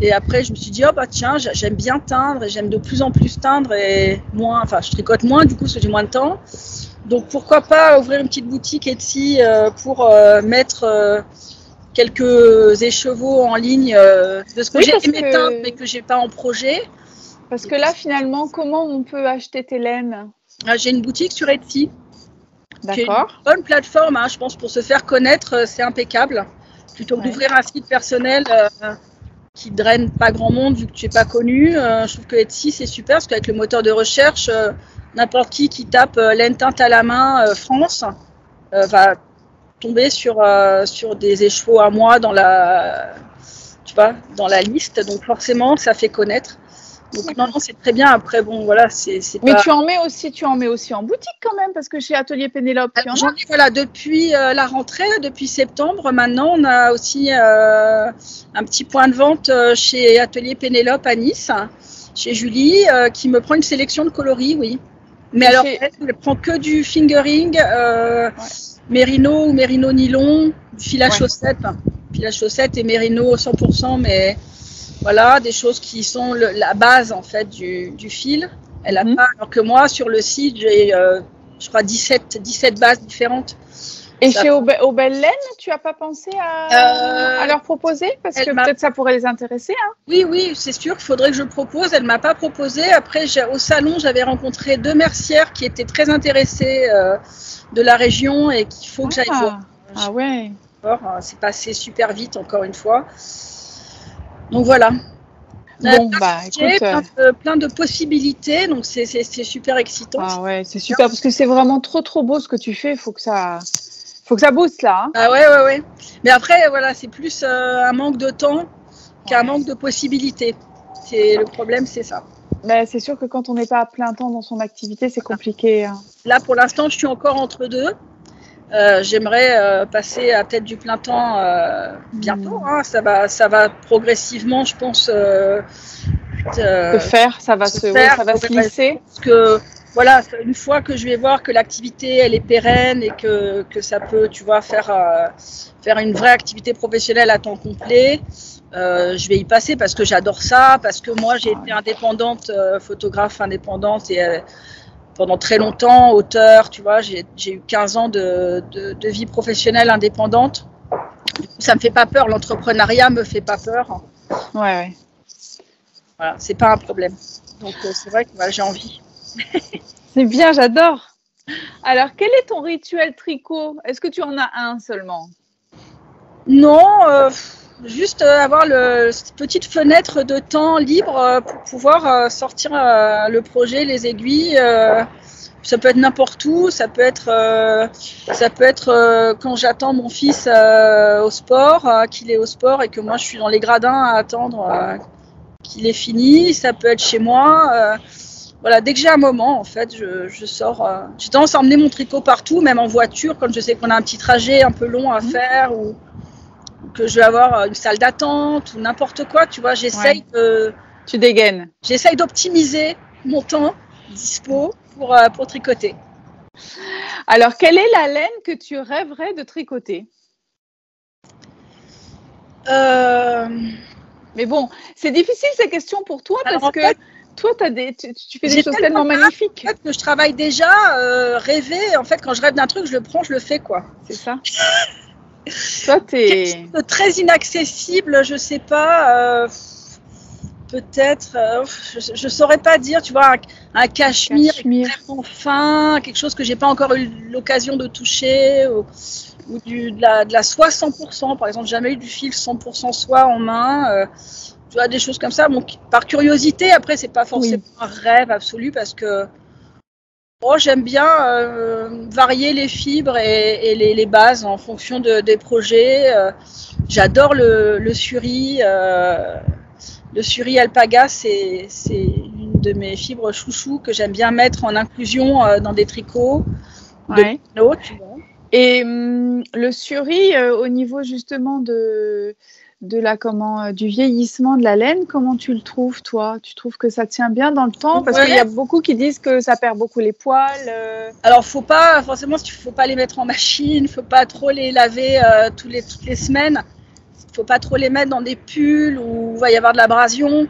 Et après, je me suis dit, oh bah tiens, j'aime bien teindre et j'aime de plus en plus teindre et moins, enfin, je tricote moins du coup parce que j'ai moins de temps. Donc pourquoi pas ouvrir une petite boutique Etsy pour mettre quelques écheveaux en ligne de ce que j'ai aimé teindre mais que j'ai pas en projet. Parce que là, finalement, comment on peut acheter tes laines? J'ai une boutique sur Etsy. D'accord. Une bonne plateforme, je pense, pour se faire connaître, c'est impeccable. Plutôt que d'ouvrir un site personnel qui draine pas grand monde vu que tu n'es pas connu, je trouve que Etsy c'est super parce qu'avec le moteur de recherche, n'importe qui tape laine teinte à la main France va tomber sur des écheveaux à moi dans la liste. Donc forcément, ça fait connaître. Donc non, c'est très bien. Après, bon, voilà, c'est Mais pas... tu en mets aussi en boutique quand même, parce que chez Atelier Pénélope, tu en as. Voilà, depuis la rentrée, depuis septembre, maintenant, on a aussi un petit point de vente chez Atelier Pénélope à Nice, chez Julie, qui me prend une sélection de coloris, oui. Mais alors, elle ne prend que du fingering, mérino ou mérino nylon, du fil à chaussettes. Fil à chaussettes et mérino 100%, mais... Voilà, des choses qui sont la base en fait du fil. Elle a pas, alors que moi sur le site j'ai je crois 17 bases différentes. Et chez Aux Belles Laines, tu n'as pas pensé à leur proposer? Parce que peut-être ça pourrait les intéresser. Hein. Oui, c'est sûr qu'il faudrait que je propose. Elle ne m'a pas proposé. Après, au salon, j'avais rencontré 2 mercières qui étaient très intéressées de la région et qu'il faut que j'aille voir. Ah ouais. C'est passé super vite encore une fois. Donc voilà. Bon, écoute, plein de possibilités, donc c'est super excitant. Ah ouais, c'est super parce que c'est vraiment trop beau ce que tu fais. Faut que ça booste là. Hein. Ah ouais. Mais après, voilà, c'est plus un manque de temps qu'un manque de possibilités. Le problème, c'est ça. Mais c'est sûr que quand on n'est pas à plein temps dans son activité, c'est compliqué. Hein. Là, pour l'instant, je suis encore entre deux. J'aimerais passer à peut-être du plein temps bientôt. Hein. Ça va progressivement, je pense. Ça va se glisser. Parce que voilà, une fois que je vais voir que l'activité elle est pérenne et que ça peut, tu vois, faire une vraie activité professionnelle à temps complet, je vais y passer parce que j'adore ça, parce que moi j'ai été indépendante, photographe indépendante et pendant très longtemps, auteur, tu vois, j'ai eu 15 ans de vie professionnelle indépendante. Ça me fait pas peur, l'entrepreneuriat me fait pas peur. Ouais. Voilà, c'est pas un problème. Donc c'est vrai que j'ai envie. C'est bien, j'adore. Alors, quel est ton rituel tricot? Est-ce que tu en as un seulement? Non, juste avoir cette petite fenêtre de temps libre pour pouvoir sortir le projet, les aiguilles. Ça peut être n'importe où, ça peut être quand j'attends mon fils au sport, qu'il est au sport et que moi je suis dans les gradins à attendre qu'il ait fini. Ça peut être chez moi. Voilà, dès que j'ai un moment, en fait, je sors. J'ai tendance à emmener mon tricot partout, même en voiture, quand je sais qu'on a un petit trajet un peu long à faire ou que je vais avoir une salle d'attente ou n'importe quoi, tu vois, j'essaye de... Tu dégaines. J'essaye d'optimiser mon temps dispo pour tricoter. Alors, quelle est la laine que tu rêverais de tricoter? Mais bon, c'est difficile ces questions pour toi parce que toi, tu fais des choses tellement magnifiques. En fait, que je travaille déjà, rêver, en fait, quand je rêve d'un truc, je le prends, je le fais, quoi. C'est ça. Toi, t'es très inaccessible, je sais pas. Peut-être, je saurais pas dire, tu vois, un cachemire extrêmement fin, quelque chose que j'ai pas encore eu l'occasion de toucher, ou de la soie 100%, par exemple, jamais eu du fil 100% soie en main. Tu vois, des choses comme ça. Bon, par curiosité, après, c'est pas forcément un rêve absolu parce que j'aime bien varier les fibres et les bases en fonction des projets. J'adore le suri. Le suri alpaga, c'est une de mes fibres chouchou que j'aime bien mettre en inclusion dans des tricots. Ouais. Tu vois. Et le suri, au niveau justement du vieillissement de la laine, comment tu le trouves, toi? Tu trouves que ça tient bien dans le temps? Parce qu'il y a beaucoup qui disent que ça perd beaucoup les poils. Alors, faut pas les mettre en machine, faut pas trop les laver toutes les semaines. faut pas trop les mettre dans des pulls où il va y avoir de l'abrasion.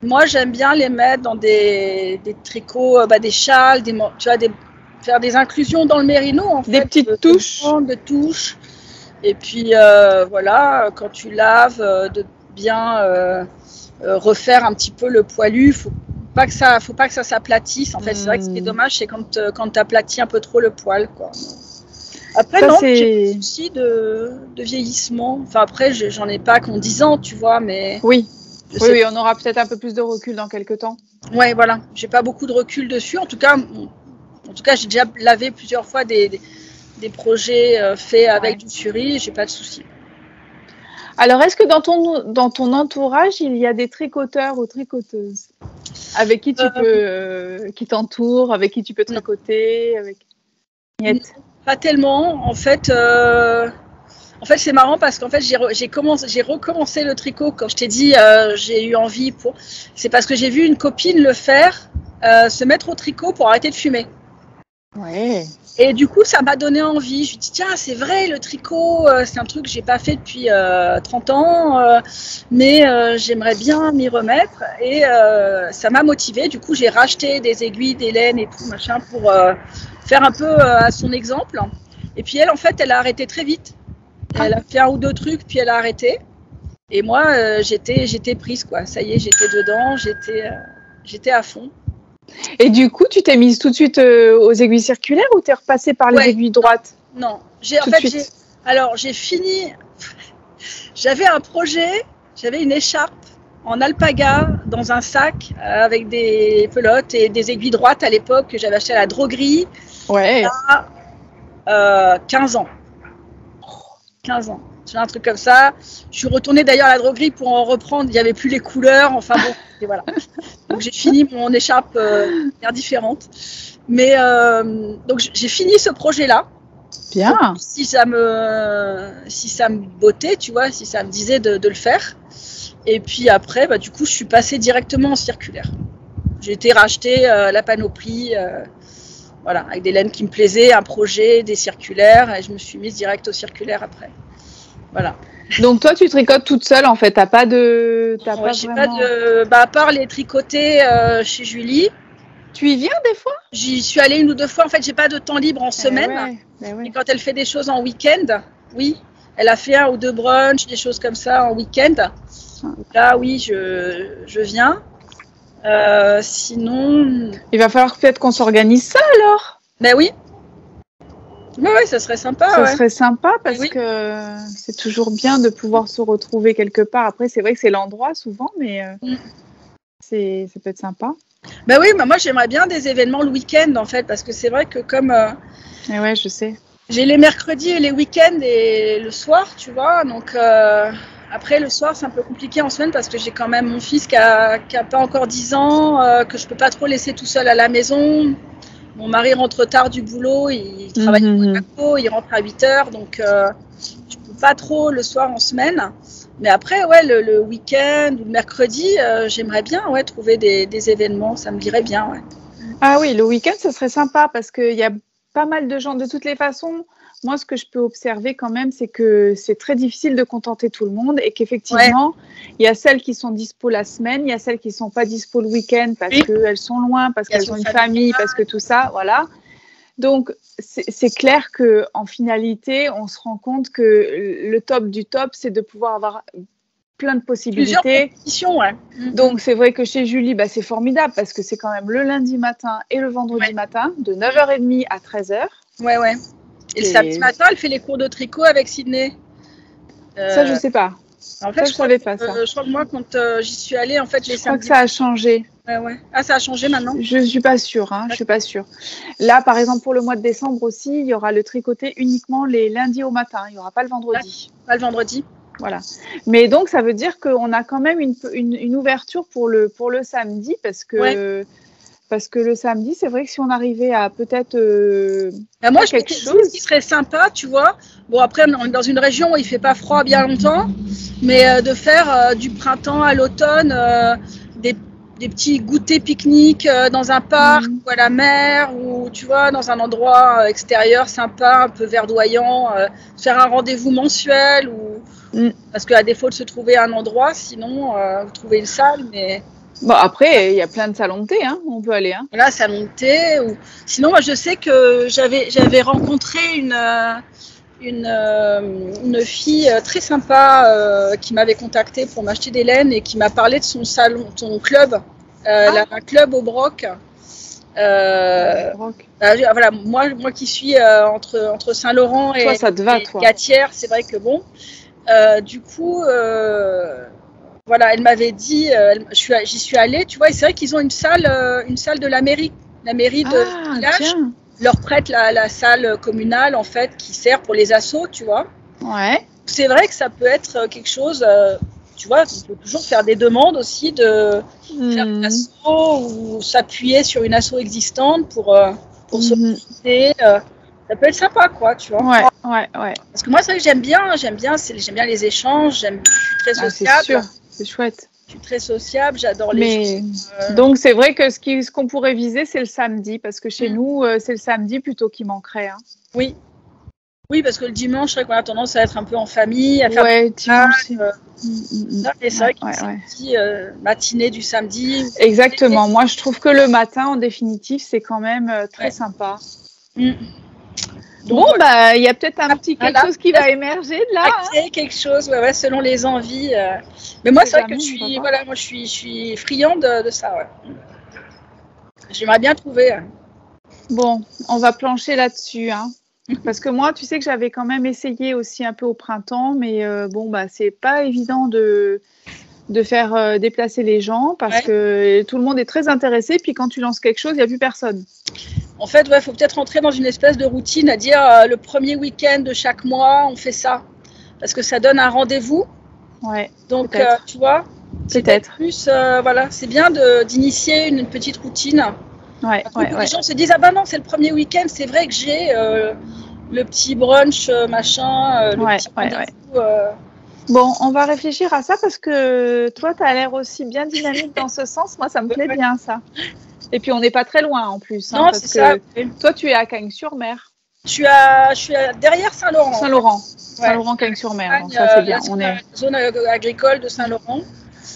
Moi, j'aime bien les mettre dans des tricots, des châles, tu vois, faire des inclusions dans le mérino. En des fait, petites touches. De touches. Et puis, voilà, quand tu laves, de bien refaire un petit peu le poilu. Faut pas que ça s'aplatisse. En fait, c'est vrai que ce qui est dommage, c'est quand tu aplatis un peu trop le poil, quoi. Après, non, j'ai pas souci de vieillissement. Enfin, après, j'en ai pas qu'en 10 ans, tu vois, mais... Oui, on aura peut-être un peu plus de recul dans quelques temps. Ouais, voilà. J'ai pas beaucoup de recul dessus. En tout cas, j'ai déjà lavé plusieurs fois des projets faits avec du suri. J'ai pas de souci. Alors, est-ce que dans ton entourage, il y a des tricoteurs ou tricoteuses avec qui tu peux, qui t'entourent, avec qui tu peux tricoter, Pas tellement. En fait, c'est marrant parce qu'en fait, j'ai recommencé le tricot. Quand je t'ai dit, j'ai eu envie c'est parce que j'ai vu une copine le faire, se mettre au tricot pour arrêter de fumer. Ouais. Et du coup, ça m'a donné envie. Je me dis, tiens, c'est vrai, le tricot, c'est un truc que j'ai pas fait depuis 30 ans, mais j'aimerais bien m'y remettre. Et ça m'a motivée. Du coup, j'ai racheté des aiguilles, des laines et tout, machin, pour faire un peu à son exemple. Et puis elle, en fait, elle a arrêté très vite. Elle a fait un ou deux trucs, puis elle a arrêté. Et moi, j'étais prise, quoi. Ça y est, j'étais dedans, j'étais à fond. Et du coup, tu t'es mise tout de suite aux aiguilles circulaires ou t'es repassée par les aiguilles droites? Non, j'ai fini. J'avais un projet, j'avais une écharpe en alpaga dans un sac avec des pelotes et des aiguilles droites à l'époque que j'avais acheté à la droguerie. Ouais. À 15 ans. 15 ans. J'ai un truc comme ça. Je suis retournée d'ailleurs à la droguerie pour en reprendre. Il n'y avait plus les couleurs. Enfin bon, et voilà. Donc j'ai fini mon écharpe différente. Mais donc j'ai fini ce projet-là. Bien. Donc, si ça me bottait, tu vois, si ça me disait de le faire. Et puis après, du coup, je suis passée directement en circulaire. J'ai été racheter la panoplie. Voilà, avec des laines qui me plaisaient, un projet, des circulaires, et je me suis mise direct au circulaire après. Voilà. Donc toi, tu tricotes toute seule en fait, t'as pas de... à part les tricoter chez Julie. Tu y viens des fois? J'y suis allée une ou deux fois, en fait, j'ai pas de temps libre en semaine. Ouais. Et quand elle fait des choses en week-end, oui, elle a fait un ou deux brunchs, des choses comme ça en week-end. Donc là, oui, je viens. Sinon, il va falloir peut-être qu'on s'organise ça alors. Ben oui. Ouais, ça serait sympa. Ça serait sympa parce que c'est toujours bien de pouvoir se retrouver quelque part. Après, c'est vrai que c'est l'endroit souvent, mais ça peut être sympa. Ben oui, moi j'aimerais bien des événements le week-end en fait, parce que c'est vrai que comme ouais, je sais. J'ai les mercredis et les week-ends et le soir, tu vois, donc après le soir c'est un peu compliqué en semaine parce que j'ai quand même mon fils qui a pas encore 10 ans, que je peux pas trop laisser tout seul à la maison. Mon mari rentre tard du boulot, il travaille au Monaco, il rentre à 8h, donc je peux pas trop le soir en semaine. Mais après, ouais, le week-end ou le mercredi, j'aimerais bien trouver des événements, ça me dirait bien. Ouais. Ah oui, le week-end, ça serait sympa parce qu'il y a pas mal de gens. De toutes les façons, moi, ce que je peux observer quand même, c'est que c'est très difficile de contenter tout le monde et qu'effectivement, il y a celles qui sont dispo la semaine, il y a celles qui ne sont pas dispo le week-end parce qu'elles sont loin, parce qu'elles ont une famille, parce que tout ça, voilà. Donc, c'est clair qu'en finalité, on se rend compte que le top du top, c'est de pouvoir avoir plein de possibilités. Plusieurs compétitions, ouais. Donc, c'est vrai que chez Julie, c'est formidable parce que c'est quand même le lundi matin et le vendredi matin, de 9h30 à 13h. Ouais. Et le samedi matin, elle fait les cours de tricot avec Sydney. Ça, je ne sais pas. En fait, je ne savais pas ça. Je crois que moi, quand j'y suis allée, en fait, je crois que ça a changé. Ouais. Ah, ça a changé maintenant? Je ne suis pas sûre. Je suis pas sûre. Là, par exemple, pour le mois de décembre aussi, il y aura le tricoté uniquement les lundis au matin. Il n'y aura pas le vendredi. Pas le vendredi. Voilà. Mais donc, ça veut dire qu'on a quand même une ouverture pour le samedi parce que le samedi, c'est vrai que si on arrivait à peut-être moi, je quelque chose qui serait sympa, tu vois. Bon, après, on est dans une région où il ne fait pas froid bien longtemps, mais de faire du printemps à l'automne des petits goûters pique-nique dans un parc ou à la mer ou tu vois dans un endroit extérieur sympa, un peu verdoyant, faire un rendez-vous mensuel ou parce qu'à défaut de se trouver un endroit, sinon vous trouvez une salle, mais bon après il y a plein de salons de thé, hein, on peut aller. Hein. Voilà, salon de thé ou sinon moi je sais que j'avais rencontré une fille très sympa qui m'avait contactée pour m'acheter des laines et qui m'a parlé de son salon, son club, un club au Broc. Voilà, moi qui suis entre Saint-Laurent et, ça te va, et Gatière, c'est vrai que bon. Du coup, voilà, elle m'avait dit, j'y suis allée, tu vois, et c'est vrai qu'ils ont une salle de la mairie de village. Tiens. Leur prête la salle communale en fait qui sert pour les assos, tu vois. Ouais. C'est vrai que ça peut être quelque chose, tu vois, on peut toujours faire des demandes aussi de faire une asso ou s'appuyer sur une asso existante pour solliciter. Ça peut être sympa, quoi, tu vois. Ouais. Parce que moi, c'est vrai que j'aime bien les échanges, je suis très sociable. C'est sûr, c'est chouette. Je suis très sociable, j'adore les gens. Donc, c'est vrai que ce qu'on pourrait viser, c'est le samedi, parce que chez nous, c'est le samedi plutôt qui manquerait. Hein. Oui, parce que le dimanche, c'est vrai qu'on a tendance à être un peu en famille, à faire dimanche. Et c'est vrai qu'il y a une matinée du samedi. Exactement. Moi, je trouve que le matin, en définitive, c'est quand même très sympa. Donc, il y a peut-être un petit quelque chose qui va émerger de là. Créer quelque chose, selon les envies. Mais moi, c'est vrai que je suis friande de ça. Ouais. J'aimerais bien trouver. Bon, on va plancher là-dessus. Hein. Parce que moi, tu sais que j'avais quand même essayé aussi un peu au printemps, mais c'est pas évident de faire déplacer les gens parce que tout le monde est très intéressé. Puis quand tu lances quelque chose, il n'y a plus personne. En fait, il faut peut-être rentrer dans une espèce de routine à dire le premier week-end de chaque mois, on fait ça. Parce que ça donne un rendez-vous. Ouais. Donc, tu vois, peut-être. Plus, c'est bien d'initier une petite routine. Les gens se disent, ah ben non, c'est le premier week-end, c'est vrai que j'ai le petit brunch, machin, le petit rendez-vous. Bon, on va réfléchir à ça parce que toi, tu as l'air aussi bien dynamique dans ce sens. Moi, ça me plaît bien, ça. Et puis, on n'est pas très loin en plus. Non, c'est ça. Toi, tu es à Cagnes-sur-Mer. Je suis derrière Saint-Laurent. Saint-Laurent, Cagnes-sur-Mer. Donc, ça, c'est bien. On est zone agricole de Saint-Laurent.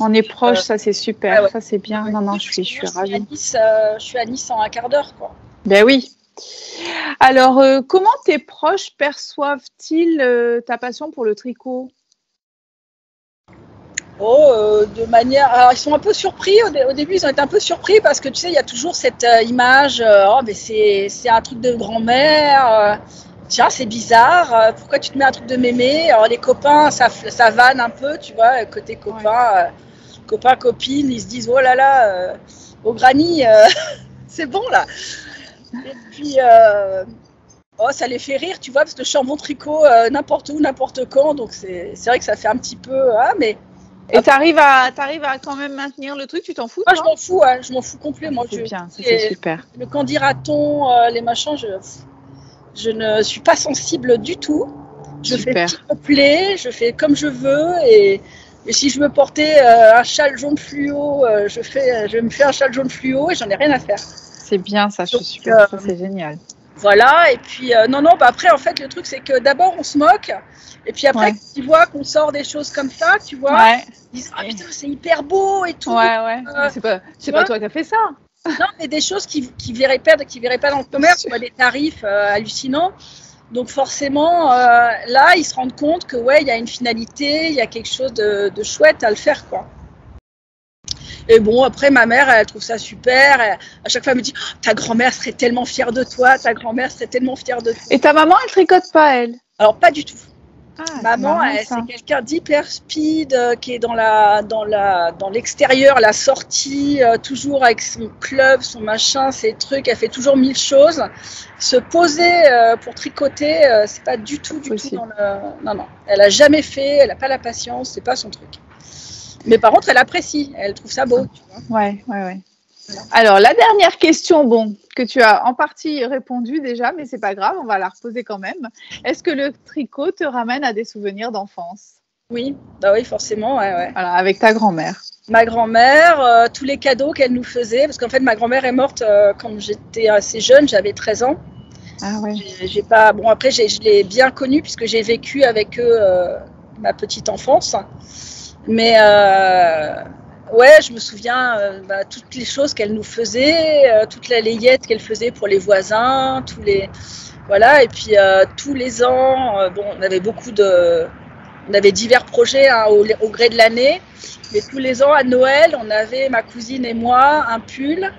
On est proche, ça, c'est super. Ça, c'est bien. Non, je suis ravie. Je suis à Nice en un quart d'heure, quoi. Ben oui. Alors, comment tes proches perçoivent-ils ta passion pour le tricot ? De manière. Alors, ils sont un peu surpris. Au début, ils ont été un peu surpris parce que tu sais, il y a toujours cette image. Mais c'est un truc de grand-mère. Tiens, c'est bizarre. Pourquoi tu te mets un truc de mémé ? Alors, les copains, ça vanne un peu, tu vois, côté copain, copains, copines, ils se disent oh là là, au granny, c'est bon là. Et puis. Ça les fait rire, tu vois, parce que je suis en bon tricot n'importe où, n'importe quand. Donc, c'est vrai que ça fait un petit peu. Mais. Et t'arrives à quand même maintenir le truc, tu t'en fous? Moi, je m'en fous complètement. C'est bien, c'est super. Le quand dira-t-on, les machins, je ne suis pas sensible du tout. Je fais petit couplet, je fais comme je veux et si je veux porter un châle jaune fluo, je me fais un châle jaune fluo et j'en ai rien à faire. C'est bien ça, je suis super, ça c'est génial. Voilà, et puis après en fait le truc c'est que d'abord on se moque et puis après quand tu vois qu'on sort des choses comme ça, tu vois, ils disent ah putain c'est hyper beau et tout. C'est pas toi qui as fait ça. Non, mais des choses qui verraient pas dans le commerce, des tarifs hallucinants. Donc forcément là ils se rendent compte que il y a une finalité, il y a quelque chose de chouette à le faire quoi. Et bon, après, ma mère, elle trouve ça super. À chaque fois, elle me dit oh, ta grand-mère serait tellement fière de toi. Ta grand-mère serait tellement fière de toi. Et ta maman, elle tricote pas, elle? Alors, pas du tout. Maman, c'est quelqu'un d'hyper speed qui est dans l'extérieur, la sortie, toujours avec son club, son machin, ses trucs. Elle fait toujours 1000 choses. Se poser pour tricoter, c'est pas du tout dans le. Non. Elle a jamais fait. Elle a pas la patience. C'est pas son truc. Mais par contre, elle apprécie, elle trouve ça beau. Tu vois. Ouais. Voilà. Alors, la dernière question, que tu as en partie répondu déjà, mais c'est pas grave, on va la reposer quand même. Est-ce que le tricot te ramène à des souvenirs d'enfance? Oui, bah oui, forcément, ouais. Voilà, avec ta grand-mère. Ma grand-mère, tous les cadeaux qu'elle nous faisait, parce qu'en fait, ma grand-mère est morte quand j'étais assez jeune, j'avais 13 ans. Ah ouais. J'ai pas, bon, après, je l'ai bien connue puisque j'ai vécu avec eux ma petite enfance. Mais ouais, je me souviens toutes les choses qu'elle nous faisait, toute la layette qu'elle faisait pour les voisins, voilà. Et puis tous les ans, bon, on avait divers projets hein, au gré de l'année, mais tous les ans à Noël, on avait ma cousine et moi un pull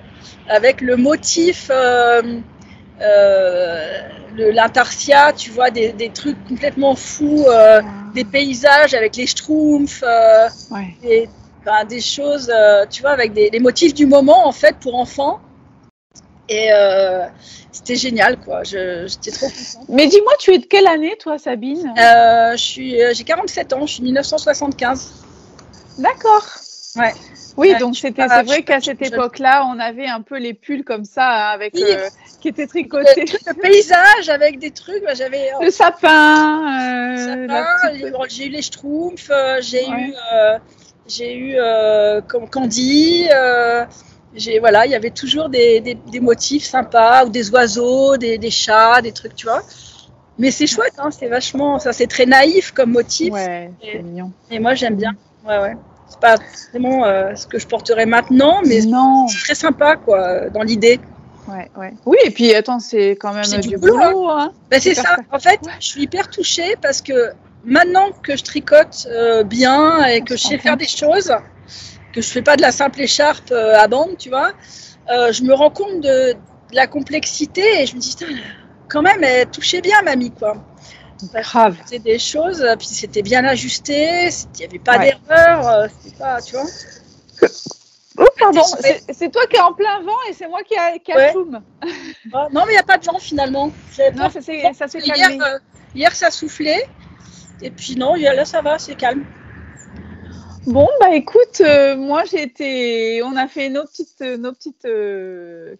avec le motif l'intarsia, tu vois, des trucs complètement fous, des paysages avec les schtroumpfs, des choses, tu vois, avec des motifs du moment en fait pour enfants. Et c'était génial, quoi. J'étais trop contente. Mais dis-moi, tu es de quelle année, toi, Sabine? J'ai 47 ans, je suis 1975. D'accord. Ouais. Oui, donc c'est vrai qu'à cette époque-là, on avait un peu les pulls comme ça, avec qui étaient tricotés. Le paysage avec des trucs, j'avais le sapin. J'ai eu les schtroumpfs, j'ai eu comme Candy. Voilà, il y avait toujours des motifs sympas ou des oiseaux, des chats, des trucs, tu vois. Mais c'est chouette, hein, c'est vachement, ça c'est très naïf comme motif. Ouais, c'est mignon. Et moi j'aime bien. Ouais. C'est pas vraiment ce que je porterais maintenant, mais c'est très sympa, quoi, dans l'idée. Ouais. Oui, et puis attends, c'est quand même du boulot. Hein. C'est ça. En fait, je suis hyper touchée parce que maintenant que je tricote bien et que je sais faire des choses, que je fais pas de la simple écharpe à bande, tu vois, je me rends compte de la complexité et je me dis, quand même, elle touchait bien, mamie, quoi. Grave. C'était des choses, puis c'était bien ajusté, il n'y avait pas d'erreur, c'était pas, tu vois. Oh, pardon, c'est toi qui es en plein vent et c'est moi qui a flume. Non, mais il n'y a pas de vent finalement. Non, ça s'est calmé. Hier, ça soufflait, et puis non, là, ça va, c'est calme. Bon, bah écoute, moi on a fait nos petites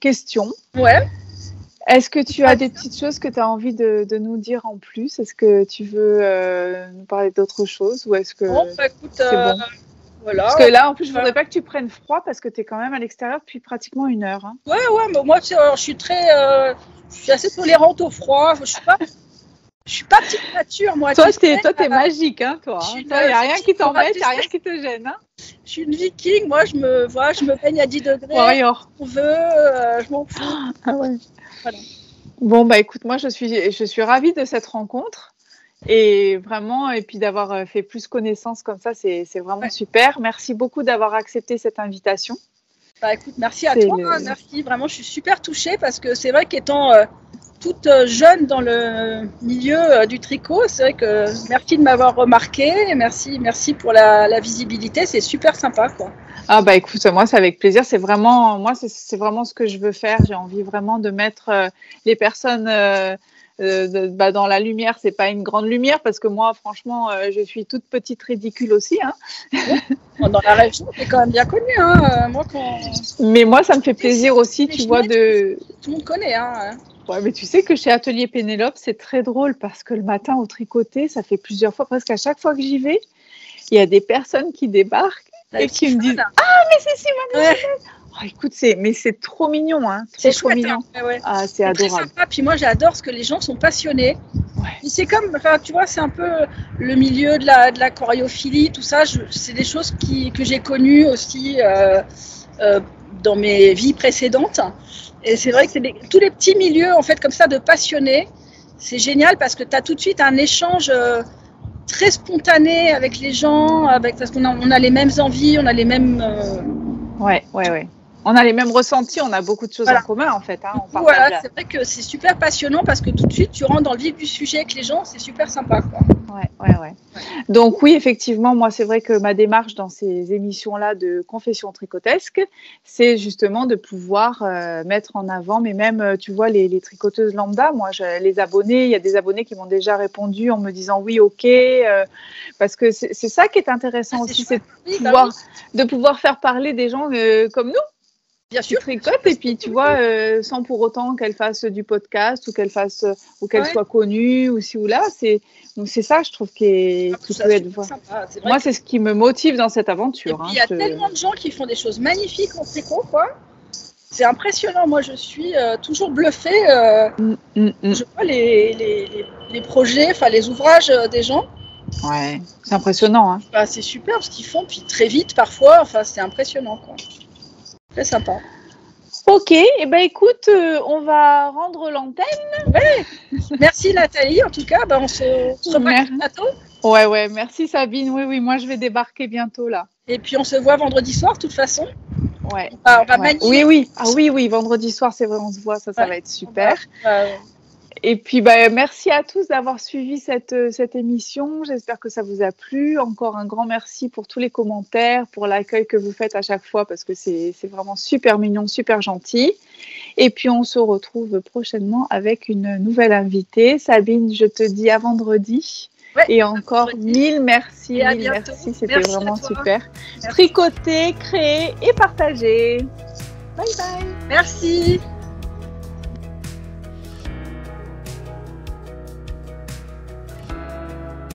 questions. Ouais. Est-ce que tu as des petites choses que tu as envie de nous dire en plus? Est-ce que tu veux nous parler d'autre chose ou est-ce que écoute, c'est bon? Voilà. Parce que là, en plus, je voudrais pas que tu prennes froid parce que tu es quand même à l'extérieur depuis pratiquement 1 heure. Hein. Ouais, mais moi, je suis assez tolérante au froid. Je suis pas petite nature, moi. Toi, t'es magique, hein, toi. Il n'y a rien qui t'embête, il n'y a rien qui te gêne. Hein. Je suis une viking, moi, je me baigne à 10 degrés. Warrior. On veut, je m'en fous. Ah ouais. Voilà. Bon, bah écoute, moi, je suis ravie de cette rencontre. Et vraiment, et puis d'avoir fait plus connaissance comme ça, c'est vraiment super. Merci beaucoup d'avoir accepté cette invitation. Bah écoute, merci à toi. Merci, vraiment, je suis super touchée parce que c'est vrai qu'étant toute jeune dans le milieu du tricot, c'est vrai que merci de m'avoir remarqué. Merci pour la visibilité, c'est super sympa, quoi. Ah bah écoute, moi c'est avec plaisir. C'est vraiment ce que je veux faire. J'ai envie vraiment de mettre les personnes dans la lumière. C'est pas une grande lumière parce que moi, franchement, je suis toute petite ridicule aussi. Hein. Dans la région, c'est quand même bien connu. Hein. Mais moi, ça me fait plaisir aussi, tu vois, tout le monde connaît. Hein. Ouais, mais tu sais que chez Atelier Pénélope, c'est très drôle parce que le matin au tricoté, ça fait plusieurs fois, presque à chaque fois que j'y vais, il y a des personnes qui débarquent et qui me disent « Ah, mais c'est Simone !» Oh, écoute, c'est trop mignon, hein. C'est trop mignon. Hein. Ouais. Ah, c'est adorable. Très sympa. Puis moi, j'adore parce que les gens sont passionnés. Ouais. C'est comme, tu vois, c'est un peu le milieu de la choréophilie, tout ça. C'est des choses que j'ai connues aussi dans mes vies précédentes. Et c'est vrai que c'est tous les petits milieux, en fait, comme ça, de passionnés. C'est génial parce que tu as tout de suite un échange très spontané avec les gens, parce qu'on a les mêmes envies, on a les mêmes... Ouais. On a les mêmes ressentis, on a beaucoup de choses en commun en fait. Hein, voilà, c'est vrai que c'est super passionnant parce que tout de suite tu rentres dans le vif du sujet avec les gens, c'est super sympa, quoi. Ouais. Donc oui, effectivement, moi c'est vrai que ma démarche dans ces émissions-là de confession tricotesque, c'est justement de pouvoir mettre en avant, mais même tu vois les tricoteuses lambda, moi les abonnés, il y a des abonnés qui m'ont déjà répondu en me disant oui, ok, parce que c'est ça qui est intéressant aussi, c'est de pouvoir faire parler des gens comme nous. Bien sûr. Tricote et puis tu vois, sans pour autant qu'elle fasse du podcast ou qu'elle soit connue ou ci ou là. C'est ça, je trouve, qui peut être sympa. Moi, c'est ce qui me motive dans cette aventure. Il y a tellement de gens qui font des choses magnifiques en tricot, quoi. C'est impressionnant. Moi, je suis toujours bluffée. Je vois les projets, enfin les ouvrages des gens. Ouais, c'est impressionnant. Hein. Bah, c'est super ce qu'ils font, puis très vite parfois. Enfin, c'est impressionnant, quoi. Très sympa. Ok, et ben écoute, on va rendre l'antenne. Ouais. Merci Nathalie. En tout cas, on se revoit bientôt. Ouais, merci Sabine. Oui, moi je vais débarquer bientôt là. Et puis on se voit vendredi soir, de toute façon. Ouais. On va magnifier. Oui. Ah oui, vendredi soir, c'est vrai, on se voit, ça va être super. Et puis, merci à tous d'avoir suivi cette émission. J'espère que ça vous a plu. Encore un grand merci pour tous les commentaires, pour l'accueil que vous faites à chaque fois, parce que c'est vraiment super mignon, super gentil. Et puis, on se retrouve prochainement avec une nouvelle invitée. Sabine, je te dis à vendredi. Ouais, et encore mille merci. C'était vraiment super. Merci. Tricoter, créer et partager. Bye bye. Merci.